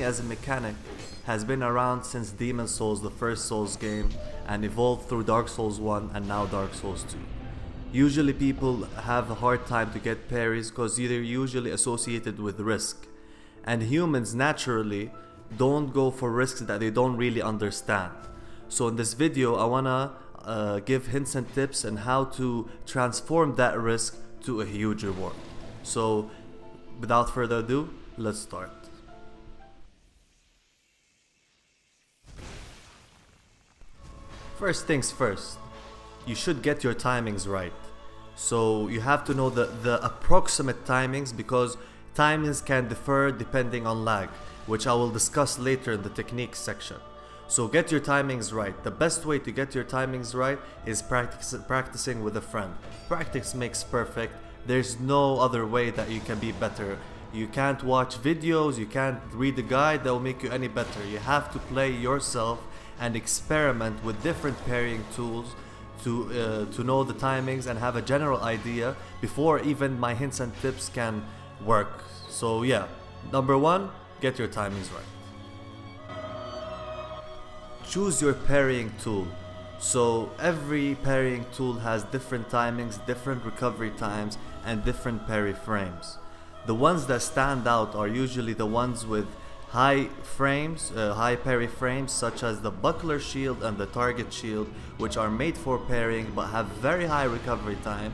as a mechanic has been around since Demon Souls, the first Souls game, and evolved through Dark Souls 1 and now Dark Souls 2. Usually people have a hard time to get parries because they're usually associated with risk. And humans naturally don't go for risks that they don't really understand. So in this video I wanna give hints and tips on how to transform that risk to a huge reward. So without further ado, let's start. First things first, you should get your timings right. So you have to know the approximate timings, because timings can differ depending on lag, which I will discuss later in the techniques section. So get your timings right. The best way to get your timings right is practicing with a friend. Practice makes perfect. There's no other way that you can be better. You can't watch videos, you can't read a guide that will make you any better. You have to play yourself and experiment with different parrying tools to know the timings and have a general idea before even my hints and tips can work. So yeah, number one, get your timings right. Choose your parrying tool. So every parrying tool has different timings, different recovery times, and different parry frames. The ones that stand out are usually the ones with high frames, high parry frames, such as the buckler shield and the target shield, which are made for parrying but have very high recovery time.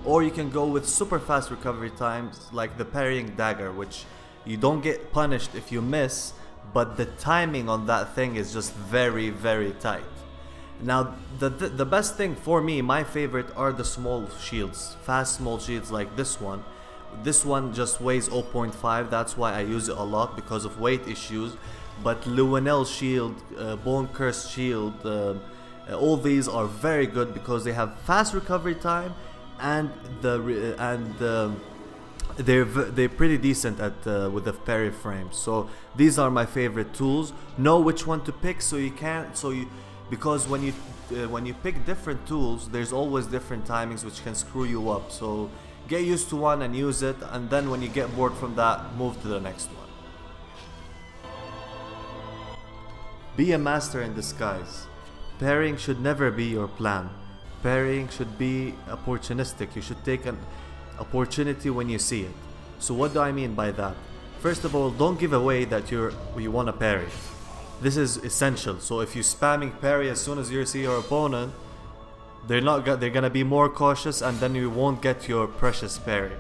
Or you can go with super fast recovery times like the parrying dagger, which you don't get punished if you miss, but the timing on that thing is just very tight. Now the best thing for me, my favorite, are the small shields, fast small shields like this one. This one just weighs 0.5, that's why I use it a lot, because of weight issues. But Lewinell's shield, Bone Curse shield, all these are very good because they have fast recovery time and they're pretty decent at with the parry frames. So these are my favorite tools. Know which one to pick because when you pick different tools, there's always different timings which can screw you up. So get used to one and use it, and then when you get bored from that, move to the next one. Be a master in disguise. Parrying should never be your plan. Parrying should be opportunistic. You should take an opportunity when you see it. So what do I mean by that? First of all, don't give away that you want to parry. This is essential. So if you're spamming parry as soon as you see your opponent, they're gonna be more cautious, and then you won't get your precious parry.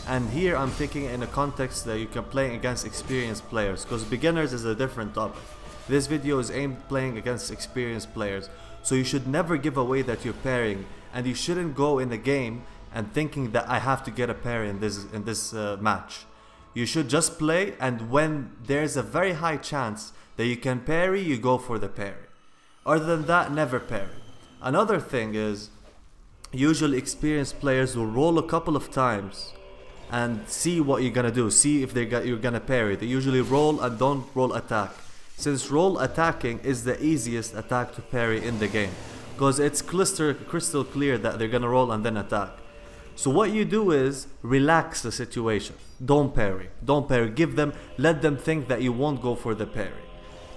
And here I'm thinking in a context that you can play against experienced players, because beginners is a different topic. This video is aimed playing against experienced players. So you should never give away that you're parrying, and you shouldn't go in the game and thinking that I have to get a parry in this match. You should just play, and when there's a very high chance that you can parry, you go for the parry. Other than that, never parry. Another thing is, usually experienced players will roll a couple of times and see what you're gonna do, see if you're gonna parry. They usually roll and don't roll attack, since roll attacking is the easiest attack to parry in the game, because it's crystal clear that they're gonna roll and then attack. So what you do is relax the situation. Don't parry. Let them think that you won't go for the parry.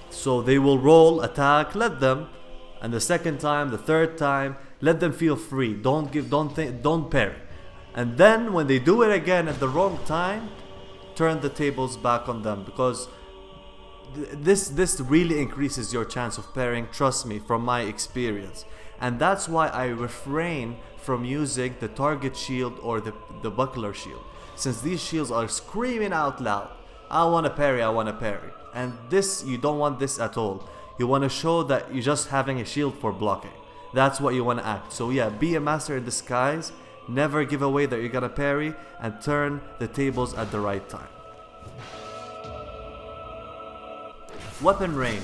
So they will roll, attack, let them. And the second time, the third time, let them feel free. Don't parry. And then when they do it again at the wrong time, turn the tables back on them, because this really increases your chance of parrying, trust me, from my experience. And that's why I refrain from using the target shield or the buckler shield, since these shields are screaming out loud, I wanna parry. And this, you don't want this at all. You want to show that you're just having a shield for blocking. That's what you want to act. So yeah, be a master in disguise. Never give away that you're gonna parry, and turn the tables at the right time. Weapon range.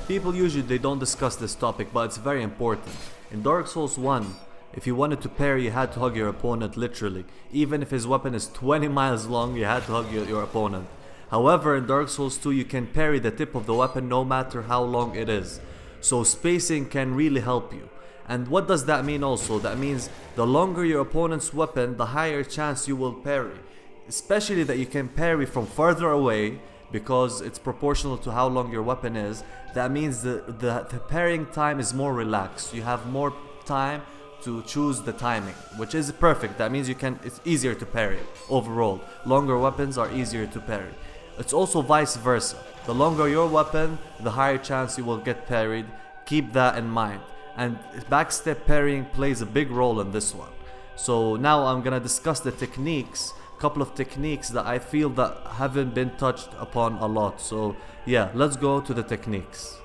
People usually don't discuss this topic, but it's very important. In Dark Souls 1, if you wanted to parry, you had to hug your opponent literally. Even if his weapon is 20 miles long, you had to hug your opponent. However, in Dark Souls 2, you can parry the tip of the weapon no matter how long it is. So spacing can really help you. And what does that mean also? That means the longer your opponent's weapon, the higher chance you will parry. Especially that you can parry from further away, because it's proportional to how long your weapon is. That means the parrying time is more relaxed. You have more time to choose the timing, which is perfect. That means it's easier to parry overall. Longer weapons are easier to parry. It's also vice versa. The longer your weapon, the higher chance you will get parried. Keep that in mind. And backstep parrying plays a big role in this one. So now I'm gonna discuss the techniques, couple of techniques that I feel that haven't been touched upon a lot. So yeah, let's go to the techniques.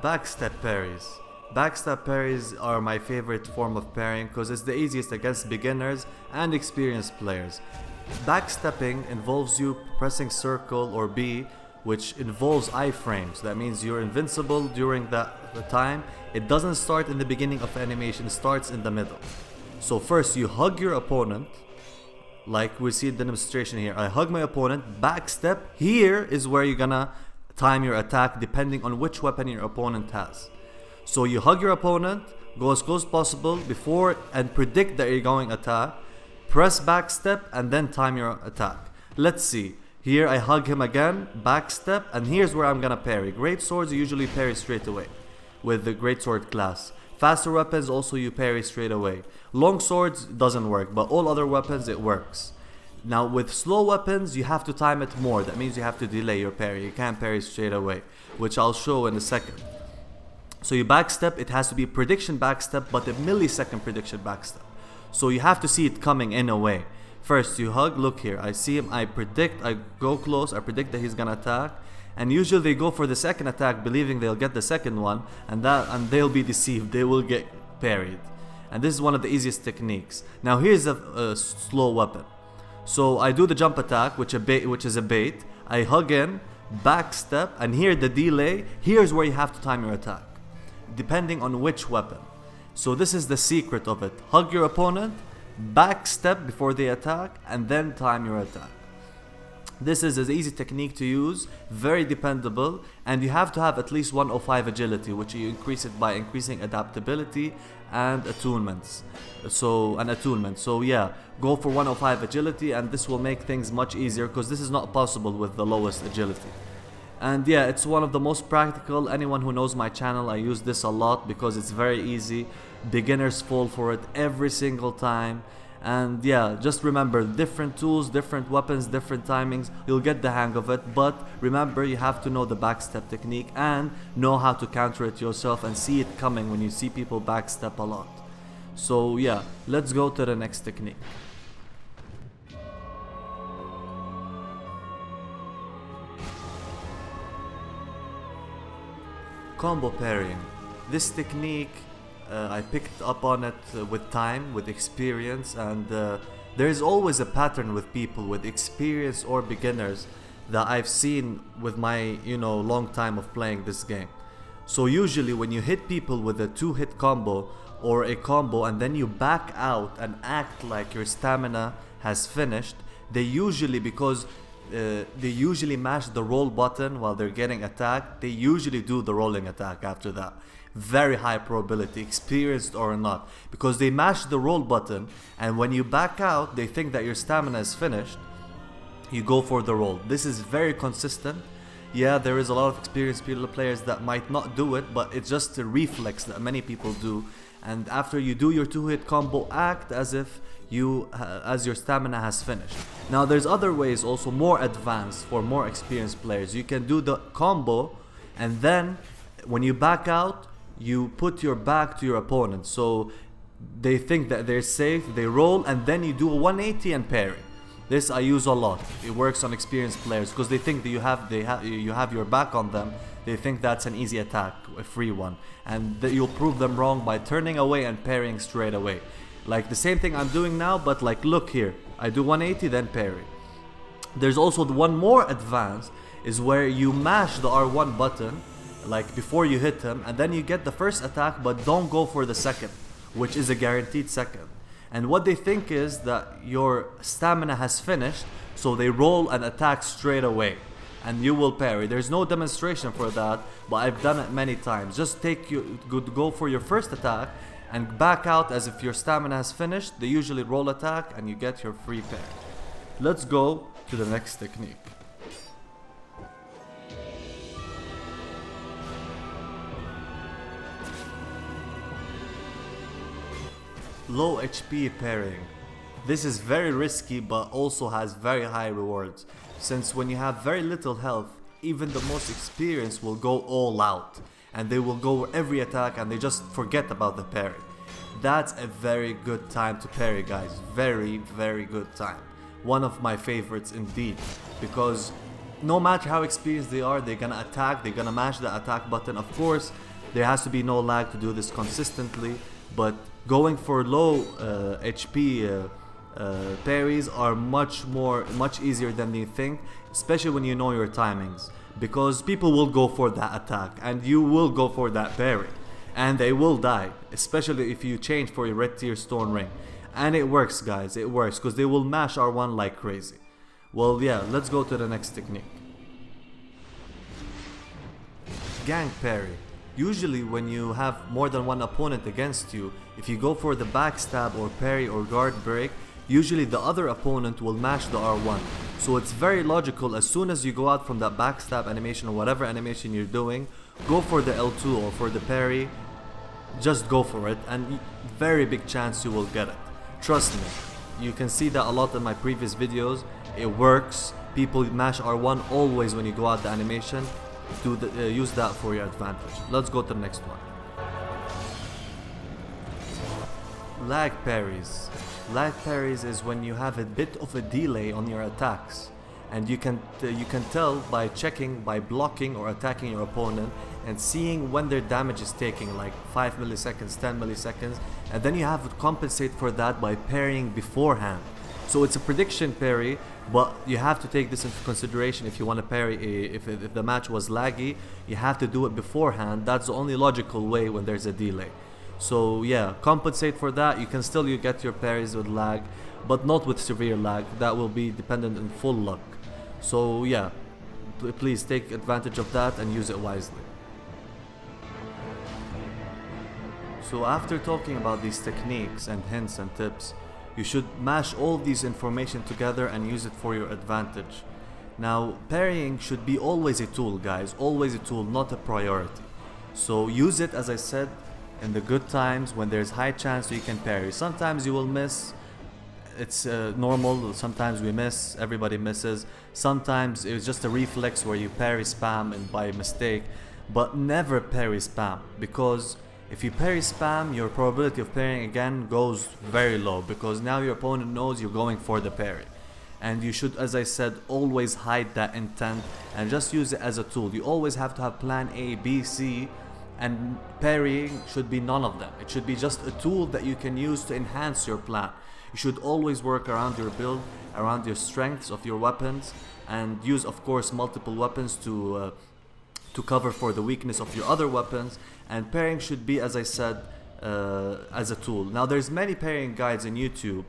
Backstep parries. Backstep parries are my favorite form of parrying because it's the easiest against beginners and experienced players. Backstepping involves you pressing circle or B, which involves iframes. That means you're invincible during the time. It doesn't start in the beginning of animation, it starts in the middle. So first you hug your opponent, like we see the demonstration here. I hug my opponent, backstep. Here is where you're gonna time your attack depending on which weapon your opponent has. So you hug your opponent, go as close as possible before and predict that you're going attack. Press backstep and then time your attack. Let's see. Here I hug him again, backstep, and here's where I'm gonna parry. Great swords you usually parry straight away with the great sword class. Faster weapons also you parry straight away. Long swords doesn't work, but all other weapons it works. Now with slow weapons you have to time it more. That means you have to delay your parry. You can't parry straight away, which I'll show in a second. So you backstep, it has to be prediction backstep, but a millisecond prediction backstep. So you have to see it coming in a way. First you hug, look here, I see him, I predict, I go close, I predict that he's gonna attack. And usually they go for the second attack believing they'll get the second one, and they'll be deceived, they will get parried. And this is one of the easiest techniques. Now here's a slow weapon. So I do the jump attack, which is a bait. I hug in, backstep, and here the delay, here's where you have to time your attack, depending on which weapon. So this is the secret of it. Hug your opponent, backstep before they attack, and then time your attack. This is an easy technique to use, very dependable, and you have to have at least 105 agility, which you increase it by increasing adaptability and attunements. So yeah, go for 105 agility, and this will make things much easier because this is not possible with the lowest agility. And yeah, it's one of the most practical. Anyone who knows my channel, I use this a lot because it's very easy. Beginners fall for it every single time. And yeah, just remember, different tools, different weapons, different timings, you'll get the hang of it. But remember, you have to know the backstep technique and know how to counter it yourself and see it coming when you see people backstep a lot. So yeah, let's go to the next technique. Combo parrying. This technique, I picked up on it with time, with experience, and there is always a pattern with people with experience or beginners that I've seen with my long time of playing this game. So usually when you hit people with a 2-hit combo or a combo and then you back out and act like your stamina has finished, they usually, because they usually mash the roll button while they're getting attacked, they usually do the rolling attack after that. Very high probability, experienced or not, because they mash the roll button, and when you back out they think that your stamina is finished, you go for the roll. This is very consistent. Yeah, there is a lot of experienced players that might not do it, but it's just a reflex that many people do. And after you do your 2-hit combo, act as if as your stamina has finished. Now there's other ways also, more advanced for more experienced players. You can do the combo, and then when you back out, you put your back to your opponent, so they think that they're safe, they roll, and then you do a 180 and parry. This I use a lot. It works on experienced players because they think that you have your back on them. They think that's an easy attack, a free one, and that you'll prove them wrong by turning away and parrying straight away. Like the same thing I'm doing now, but like look here, I do 180 then parry. There's also the one more advanced, is where you mash the R1 button like before you hit him, and then you get the first attack but don't go for the second, which is a guaranteed second. And what they think is that your stamina has finished, so they roll and attack straight away and you will parry. There's no demonstration for that, but I've done it many times. Just go for your first attack and back out as if your stamina has finished. They usually roll attack and you get your free parry. Let's go to the next technique. Low HP parrying. This is very risky but also has very high rewards, since when you have very little health, even the most experienced will go all out and they will go every attack and they just forget about the parry. That's a very good time to parry, guys. Very, very good time. One of my favorites indeed, because no matter how experienced they are, they're gonna attack, they're gonna mash the attack button. Of course, there has to be no lag to do this consistently, but going for low HP parries are much easier than you think, especially when you know your timings, because people will go for that attack and you will go for that parry and they will die, especially if you change for your red tier stone ring. And it works, guys, it works, because they will mash R1 like crazy. Well, yeah, let's go to the next technique. Gang parry. Usually when you have more than one opponent against you, if you go for the backstab or parry or guard break, usually the other opponent will mash the R1. So it's very logical, as soon as you go out from that backstab animation or whatever animation you're doing, go for the L2 or for the parry, just go for it, and very big chance you will get it. Trust me, you can see that a lot in my previous videos. It works. People mash R1 always when you go out the animation. Use that for your advantage. Let's go to the next one. Lag parries. Lag parries is when you have a bit of a delay on your attacks, and you can tell by checking, by blocking or attacking your opponent and seeing when their damage is taking, like 5 milliseconds, 10 milliseconds, and then you have to compensate for that by parrying beforehand. So it's a prediction parry, but you have to take this into consideration if you want to parry. If the match was laggy, you have to do it beforehand. That's the only logical way when there's a delay. So yeah, compensate for that. You get your parries with lag, but not with severe lag. That will be dependent on full luck. So yeah, please take advantage of that and use it wisely. So after talking about these techniques and hints and tips, you should mash all these information together and use it for your advantage. Now, parrying should be always a tool, guys, always a tool, not a priority. So use it, as I said, in the good times when there's high chance that you can parry. Sometimes you will miss, it's normal, sometimes we miss, everybody misses. Sometimes it's just a reflex where you parry spam and by mistake, but never parry spam, because if you parry spam, your probability of parrying again goes very low, because now your opponent knows you're going for the parry. And you should, as I said, always hide that intent and just use it as a tool. You always have to have plan A, B, C, and parrying should be none of them. It should be just a tool that you can use to enhance your plan. You should always work around your build, around your strengths of your weapons, and use, of course, multiple weapons to cover for the weakness of your other weapons. And parrying should be, as I said, as a tool. Now there's many parrying guides on YouTube.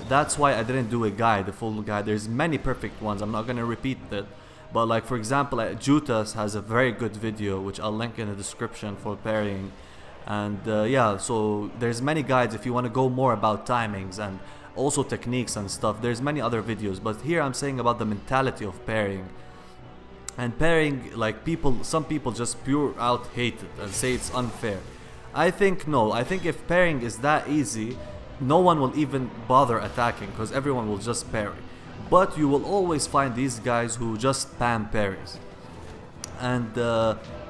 That's why I didn't do a guide, a full guide. There's many perfect ones. I'm not gonna repeat that. But like, for example, Jutas has a very good video which I'll link in the description for parrying. And yeah, so there's many guides if you want to go more about timings and also techniques and stuff. There's many other videos, but here I'm saying about the mentality of parrying. And parrying, like, some people just pure out hate it and say it's unfair. I think no. I think if parrying is that easy, no one will even bother attacking, because everyone will just parry. But you will always find these guys who just spam parries. And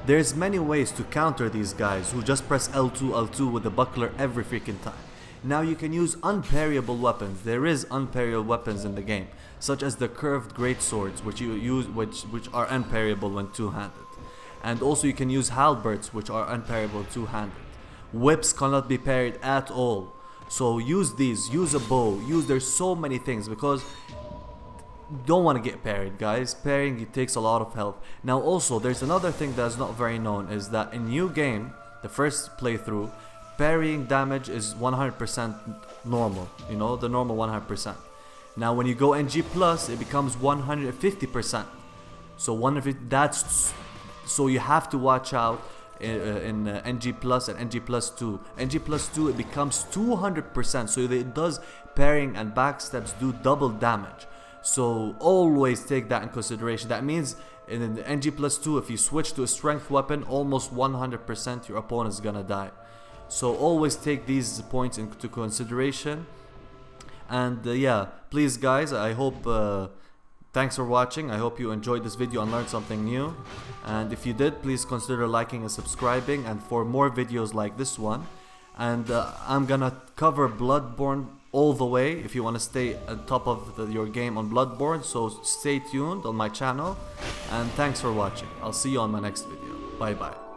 there's many ways to counter these guys who just press L2, L2 with the buckler every freaking time. Now you can use unparryable weapons. There is unparryable weapons in the game, such as the curved greatswords, which are unparryable when two-handed. And also you can use halberds, which are unparryable two-handed. Whips cannot be parried at all. So use these, use a bow, there's so many things, because don't want to get parried, guys. Parrying, it takes a lot of health. Now also, there's another thing that's not very known, is that in new game, the first playthrough, parrying damage is 100% normal, you know, the normal 100%. Now when you go NG+, it becomes 150%. So so you have to watch out in NG plus and NG plus 2. NG plus 2 it becomes 200%, so it does parrying and backstabs do double damage. So always take that in consideration. That means in the NG plus 2, if you switch to a strength weapon, almost 100% your opponent is gonna die. So always take these points into consideration. And yeah, please guys, I hope thanks for watching. I hope you enjoyed this video and learned something new. And if you did, please consider liking and subscribing, and for more videos like this one. And I'm gonna cover Bloodborne all the way if you want to stay on top of your game on Bloodborne. So stay tuned on my channel, and thanks for watching. I'll see you on my next video. Bye bye.